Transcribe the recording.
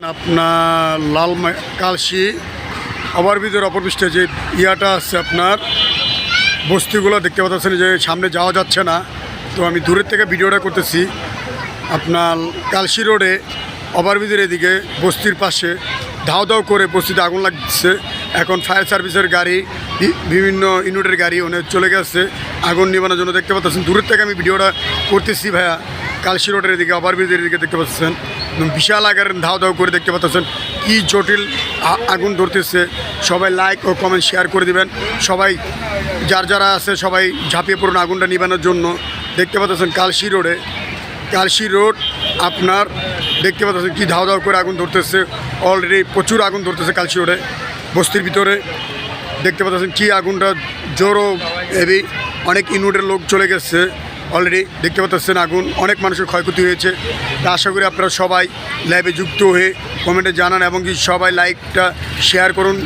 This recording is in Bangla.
আপনার কালশি ওভারব্রিজের অপর পৃষ্ঠে যে ইয়াটা আছে আপনার বস্তিগুলো দেখতে পাচ্ছেন যে সামনে যাওয়া যাচ্ছে না। তো আমি দূরের থেকে ভিডিওটা করতেছি। আপনার কালশি রোডে ওভারব্রিজের এদিকে বস্তির পাশে ধাও ধাও করে বস্তিতে আগুন লাগছে। এখন ফায়ার সার্ভিসের গাড়ি বিভিন্ন ইউনিটের গাড়ি ওনে চলে গেছে আগুন নিবানোর জন্য। দেখতে পাচ্ছেন দূরের থেকে আমি ভিডিওটা করতেছি ভাইয়া। কালশি রোডের এদিকে ওভারব্রিজের এদিকে দেখতে পাচ্ছেন বিশাল আকারের ধাও ধাও করে দেখতে পাচ্ছেন কি জটিল আগুন ধরতেছে। সবাই লাইক ও কমেন্ট শেয়ার করে দিবেন। সবাই যারা আছে সবাই ঝাঁপিয়ে পড়ুন আগুনটা নিবানোর জন্য। দেখতে পাচ্ছেন কালশি রোড আপনার দেখতে পাচ্ছেন কি ধাও ধাও করে আগুন ধরতেছে। অলরেডি প্রচুর আগুন ধরতেছে কালশি রোডে বস্তির ভিতরে। দেখতে পাচ্ছেন কি আগুনটা জোরও হেভি, অনেক ইউনিটের লোক চলে গেছে অলরেডি। দেখতে পাচ্ছেন আগুন, অনেক মানুষের ক্ষয়ক্ষতি হয়েছে। তা আশা করি আপনারা সবাই লাইভে যুক্ত হয়ে কমেন্টে জানান এবং কি সবাই লাইকটা শেয়ার করুন।